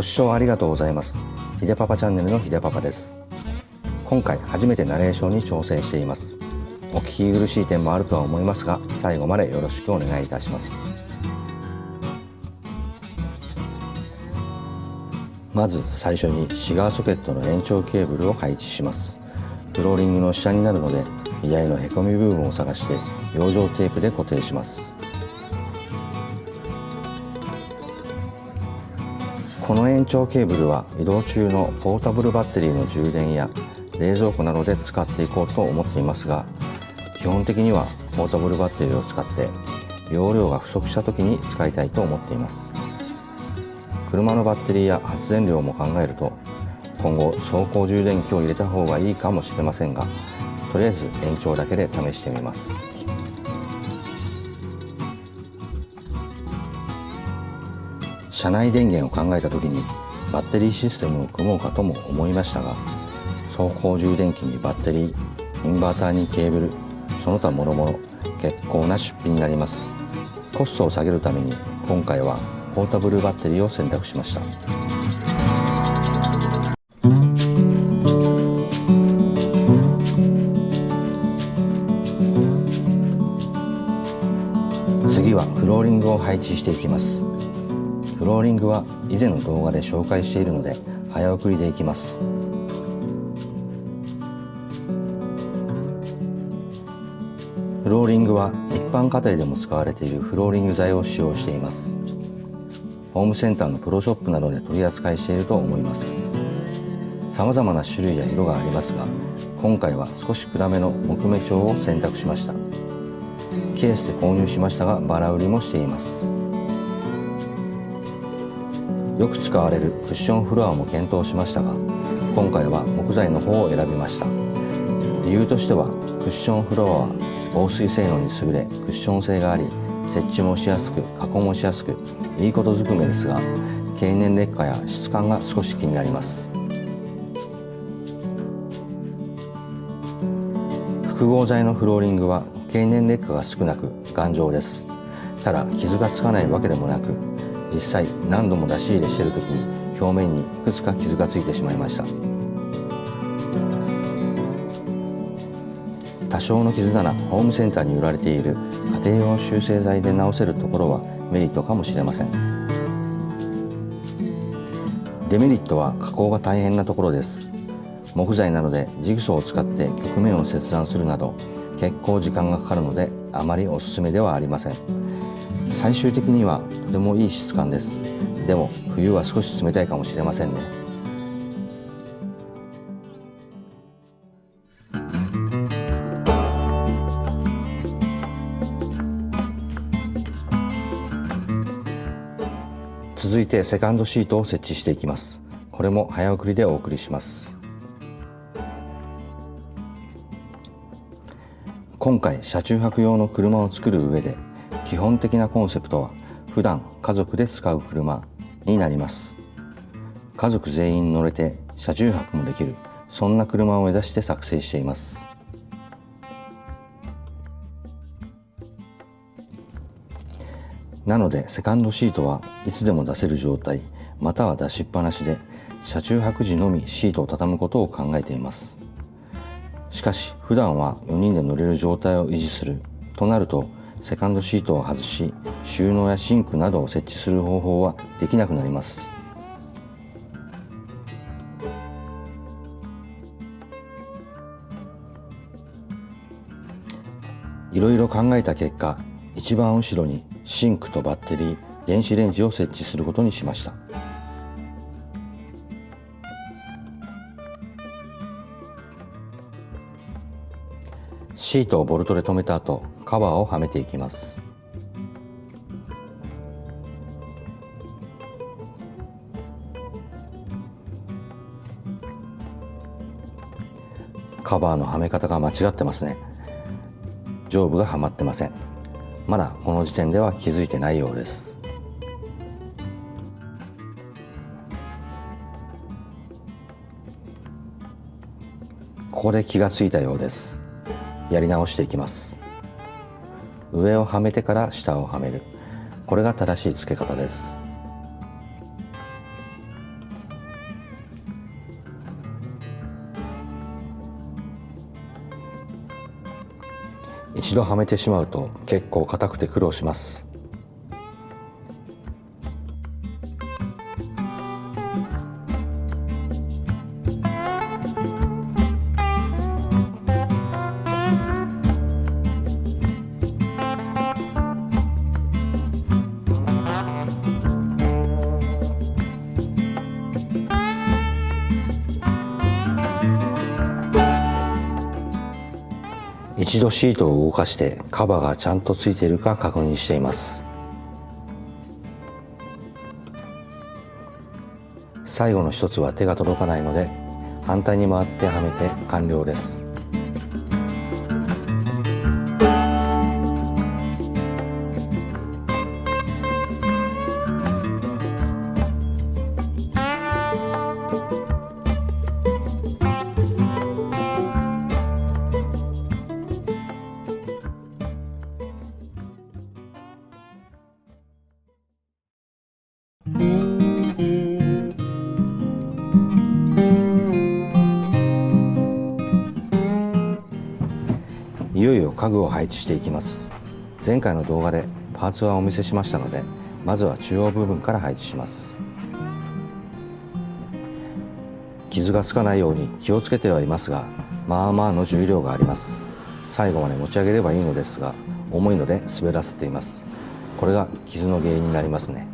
ご視聴ありがとうございます。ひでパパチャンネルのひでパパです。今回初めてナレーションに挑戦しています。お聞き苦しい点もあるとは思いますが、最後までよろしくお願いいたします。まず最初にシガーソケットの延長ケーブルを配置します。フローリングの下になるので、左のへこみ部分を探して養生テープで固定します。この延長ケーブルは移動中のポータブルバッテリーの充電や冷蔵庫などで使っていこうと思っていますが、基本的にはポータブルバッテリーを使って容量が不足した時に使いたいと思っています。車のバッテリーや発電量も考えると、今後走行充電器を入れた方がいいかもしれませんが、とりあえず延長だけで試してみます。車内電源を考えた時にバッテリーシステムを組もうかとも思いましたが、走行充電器にバッテリー、インバーターにケーブル、その他もろもろ結構な出費になります。コストを下げるために今回はポータブルバッテリーを選択しました。次はフローリングを配置していきます。フローリングは以前の動画で紹介しているので早送りでいきます。フローリングは一般家庭でも使われているフローリング材を使用しています。ホームセンターのプロショップなどで取り扱いしていると思います。様々な種類や色がありますが、今回は少し暗めの木目調を選択しました。ケースで購入しましたが、バラ売りもしています。よく使われるクッションフロアも検討しましたが、今回は木材の方を選びました。理由としては、クッションフロアは防水性能に優れ、クッション性があり、設置もしやすく加工もしやすく、いいことずくめですが、経年劣化や質感が少し気になります。複合材のフローリングは経年劣化が少なく頑丈です。ただ傷がつかないわけでもなく、実際何度も出し入れしている時に表面にいくつか傷がついてしまいました。多少の傷ならホームセンターに売られている家庭用修正剤で直せるところはメリットかもしれません。デメリットは加工が大変なところです。木材なのでジグソーを使って曲面を切断するなど結構時間がかかるので、あまりおすすめではありません。最終的にはとてもいい質感です。でも冬は少し冷たいかもしれませんね。続いてセカンドシートを設置していきます。これも早送りでお送りします。今回車中泊用の車を作る上で、基本的なコンセプトは普段家族で使う車になります。家族全員乗れて車中泊もできる、そんな車を目指して作成しています。なのでセカンドシートはいつでも出せる状態、または出しっぱなしで、車中泊時のみシートを畳むことを考えています。しかし普段は4人で乗れる状態を維持するとなると、セカンドシートを外し収納やシンクなどを設置する方法はできなくなります。いろいろ考えた結果、一番後ろにシンクとバッテリー、電子レンジを設置することにしました。シートをボルトで留めた後、カバーをはめていきます。カバーのはめ方が間違ってますね。上部がはまってません。まだこの時点では気づいてないようです。ここで気がついたようです。やり直していきます。上をはめてから下をはめる。これが正しい付け方です。一度はめてしまうと結構硬くて苦労します。一度シートを動かしてカバーがちゃんとついているか確認しています。最後の一つは手が届かないので反対に回ってはめて完了です。いよいよ家具を配置していきます。前回の動画でパーツはお見せしましたので、まずは中央部分から配置します。傷がつかないように気をつけてはいますが、まあまあの重量があります。最後まで持ち上げればいいのですが、重いので滑らせています。これが傷の原因になりますね。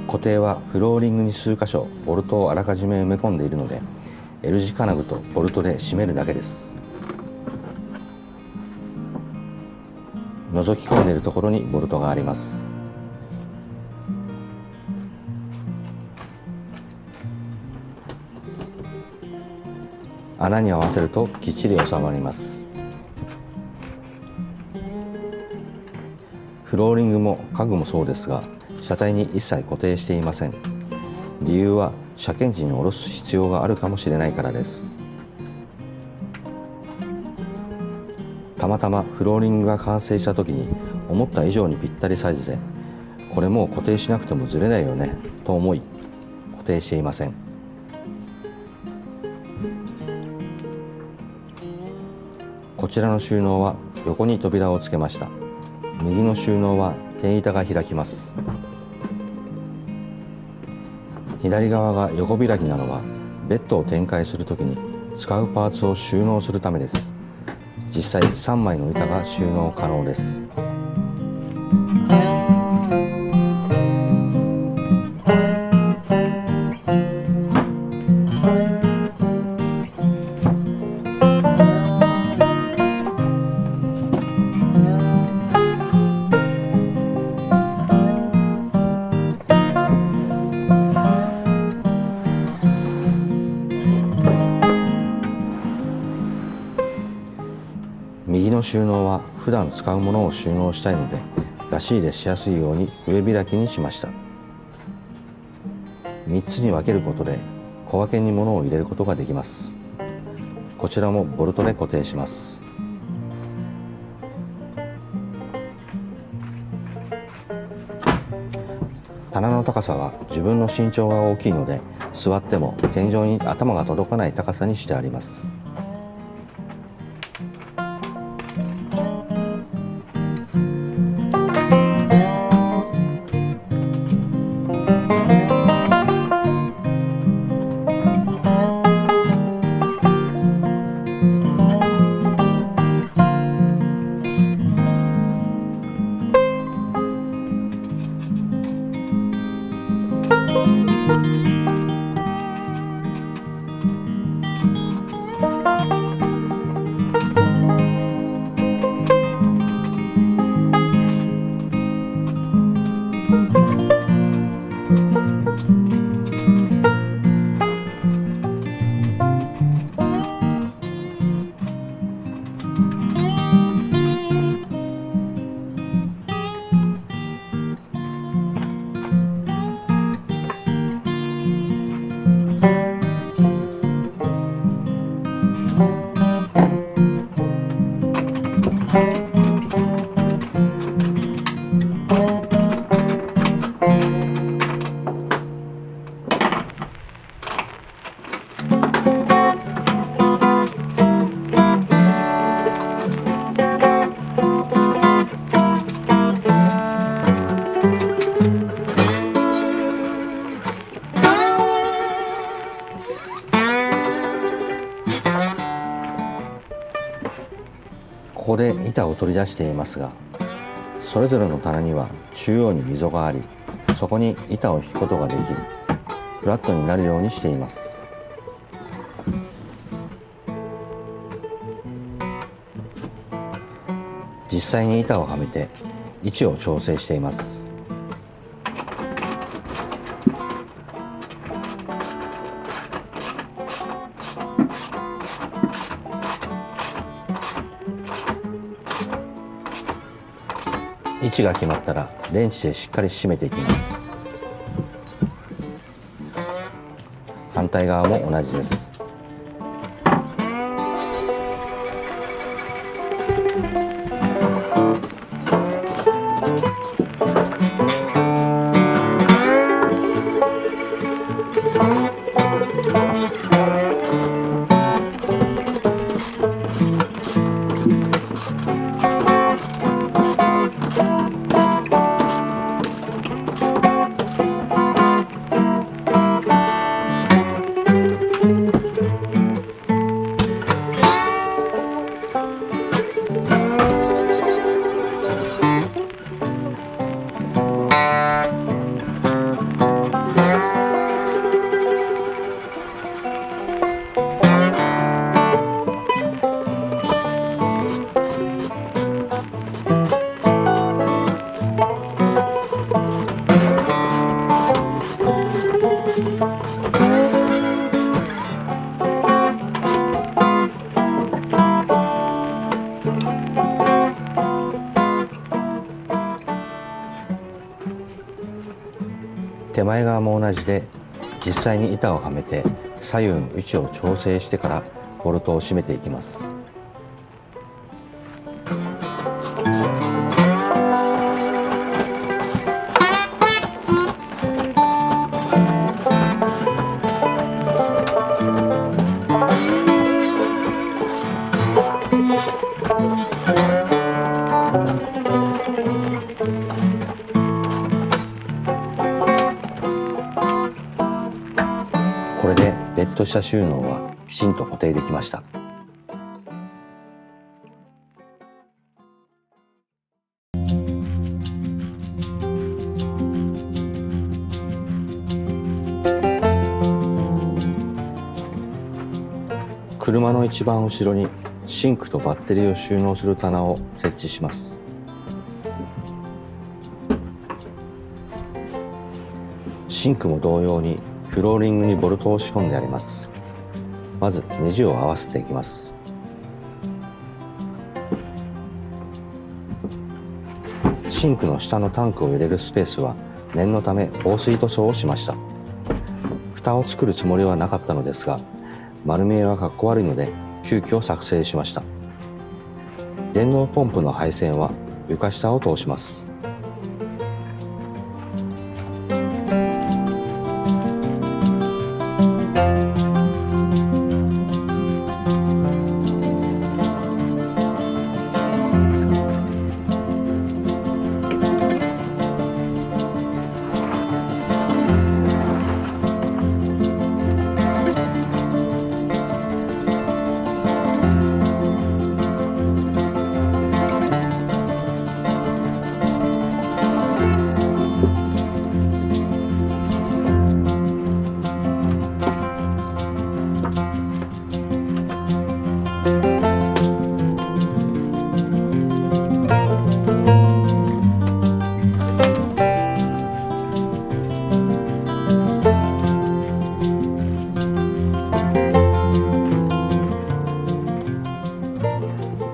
固定はフローリングに数箇所ボルトをあらかじめ埋め込んでいるので、L 字金具とボルトで締めるだけです。覗き込んでいるところにボルトがあります。穴に合わせるときっちり収まります。フローリングも家具もそうですが、車体に一切固定していません。理由は車検時に下ろす必要があるかもしれないからです。たまたまフローリングが完成した時に思った以上にぴったりサイズで、これもう固定しなくてもずれないよねと思い固定していません。こちらの収納は横に扉をつけました。右の収納は天板が開きます。左側が横開きなのはベッドを展開するときに使うパーツを収納するためです。実際3枚の板が収納可能です。右の収納は普段使うものを収納したいので、出し入れしやすいように上開きにしました。3つに分けることで小分けに物を入れることができます。こちらもボルトで固定します。棚の高さは自分の身長が大きいので、座っても天井に頭が届かない高さにしてあります。ここで板を取り出していますが、それぞれの棚には中央に溝があり、そこに板を引くことができ、フラットになるようにしています。実際に板をはめて位置を調整しています。位置が決まったらレンチでしっかり締めていきます。反対側も同じです。手前側も同じで、実際に板をはめて左右の位置を調整してからボルトを締めていきます。これでベッド下収納はきちんと固定できました。車の一番後ろにシンクとバッテリーを収納する棚を設置します。シンクも同様にフローリングにボルトを仕込んであります。まずネジを合わせていきます。シンクの下のタンクを入れるスペースは念のため防水塗装をしました。蓋を作るつもりはなかったのですが、丸見えはかっこ悪いので急遽作成しました。電動ポンプの配線は床下を通します。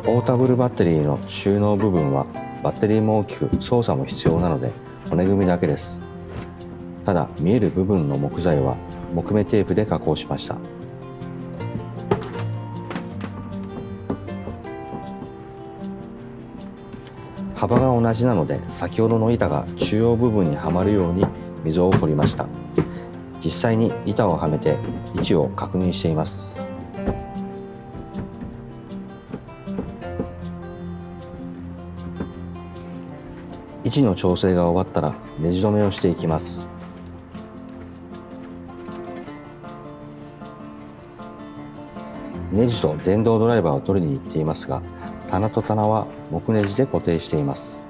ポータブルバッテリーの収納部分はバッテリーも大きく操作も必要なので骨組みだけです。ただ見える部分の木材は木目テープで加工しました。幅が同じなので先ほどの板が中央部分にはまるように溝を掘りました。実際に板をはめて位置を確認しています。位置の調整が終わったらネジ止めをしていきます。ネジと電動ドライバーを取りに行っていますが、棚と棚は木ネジで固定しています。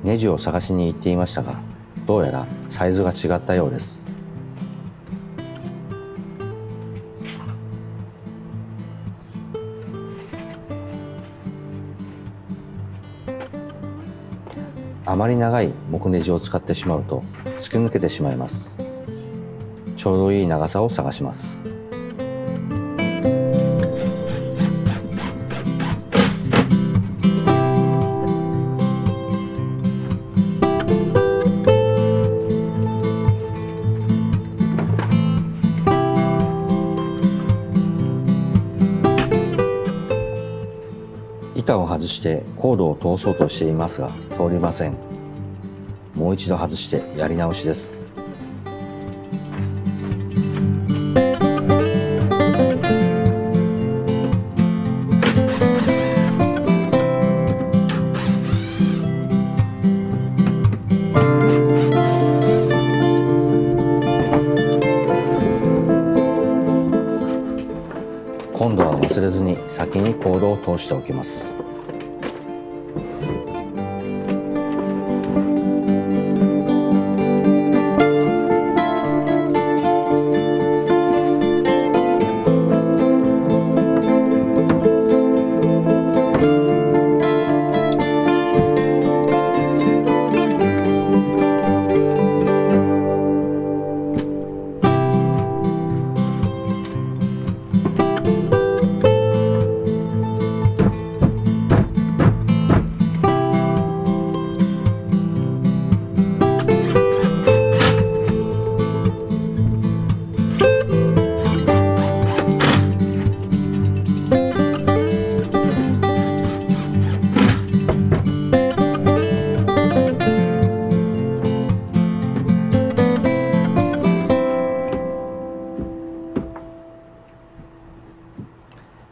ネジを探しに行っていましたが、どうやらサイズが違ったようです。あまり長い木ネジを使ってしまうと突き抜けてしまいます。ちょうどいい長さを探します。板を外してコードを通そうとしていますが通りません。もう一度外してやり直しです。今度は忘れずに先にコードを通しておきます。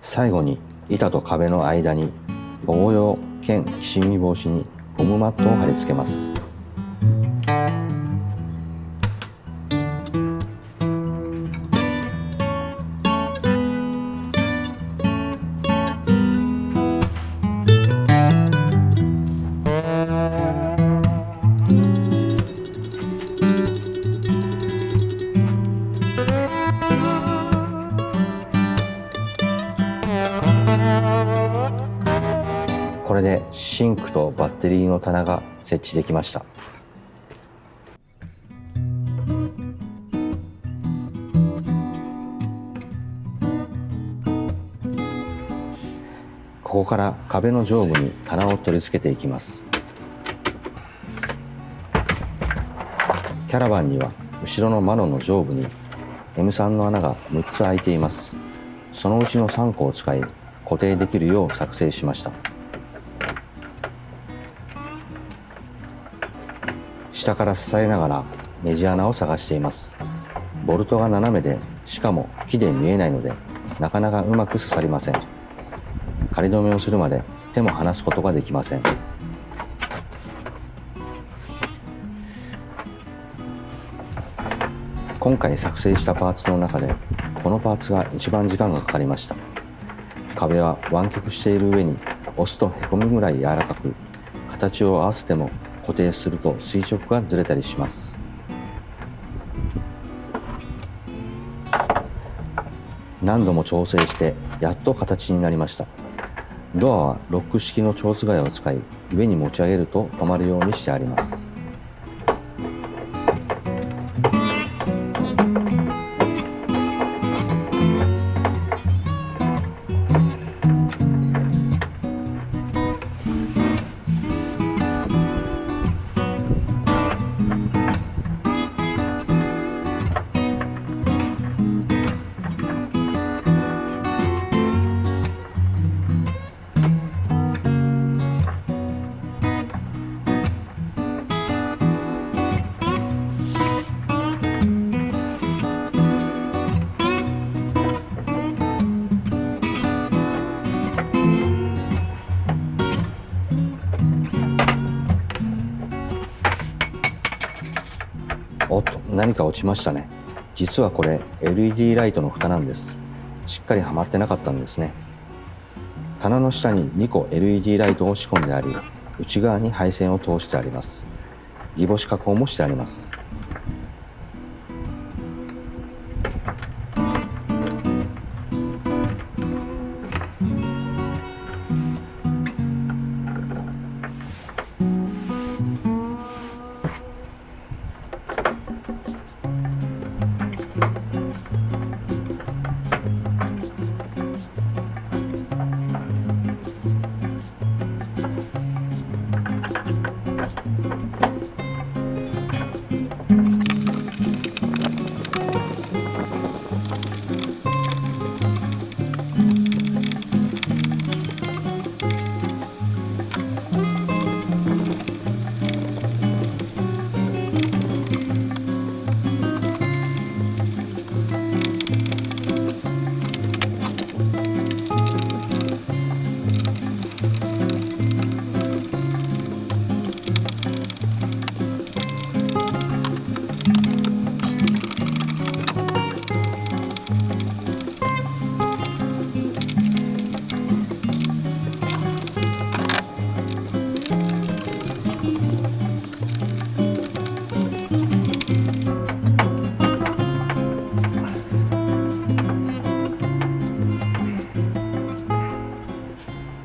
最後に板と壁の間に保護用兼きしみ防止にゴムマットを貼り付けます。これでシンクとバッテリーの棚が設置できました。ここから壁の上部に棚を取り付けていきます。キャラバンには後ろの窓の上部に M3 の穴が6つ開いています。そのうちの3個を使い固定できるよう作成しました。下から支えながらネジ穴を探しています。ボルトが斜めで、しかも木で見えないのでなかなかうまく刺さりません。仮止めをするまで手も離すことができません。今回作成したパーツの中でこのパーツが一番時間がかかりました。壁は湾曲している上に押すとへこむぐらい柔らかく、形を合わせても固定すると垂直がずれたりします。何度も調整してやっと形になりました。ドアはロック式の蝶番を使い、上に持ち上げると止まるようにしてあります。おっと、何か落ちましたね。実はこれ LED ライトの蓋なんです。しっかりはまってなかったんですね。棚の下に2個 LED ライトを仕込んであり、内側に配線を通してあります。ギボシ加工もしてあります。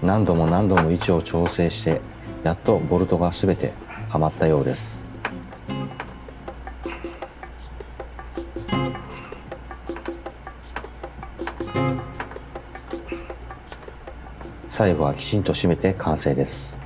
何度も何度も位置を調整して、やっとボルトがすべてはまったようです。最後はきちんと締めて完成です。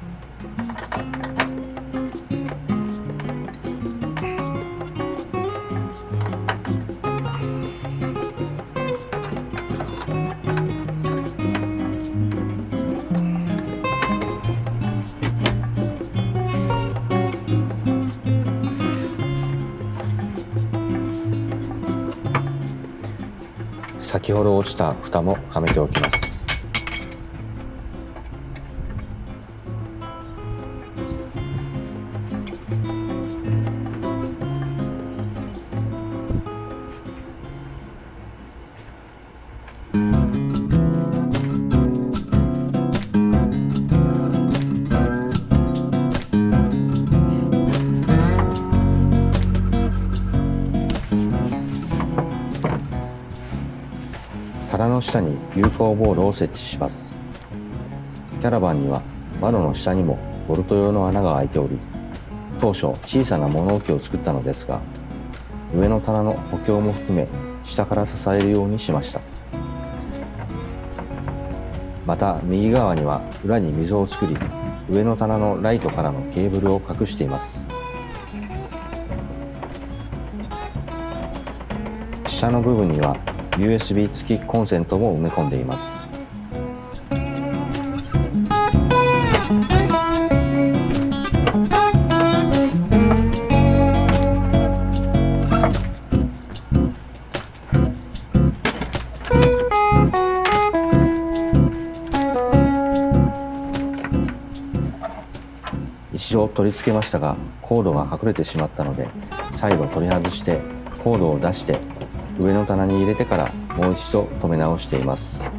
先ほど落ちた蓋もはめておきます。棚の下に有効ボールを設置します。キャラバンには窓の下にもボルト用の穴が開いており、当初小さな物置を作ったのですが、上の棚の補強も含め下から支えるようにしました。また右側には裏に溝を作り、上の棚のライトからのケーブルを隠しています。下の部分にはUSB 付きコンセントも埋め込んでいます。一度取り付けましたが、コードが隠れてしまったので、再度取り外してコードを出して上の棚に入れてからもう一度留め直しています。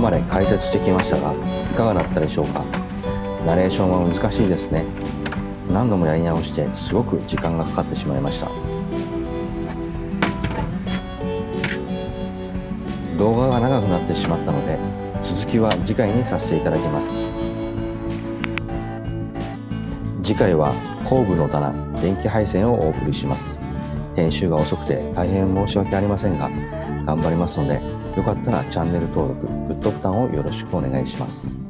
まで解説してきましたが、いかがだったでしょうか。ナレーションは難しいですね。何度もやり直してすごく時間がかかってしまいました。動画が長くなってしまったので、続きは次回にさせていただきます。次回は後部の棚、電気配線をお送りします。編集が遅くて大変申し訳ありませんが、頑張りますので、よかったらチャンネル登録、グッドボタンをよろしくお願いします。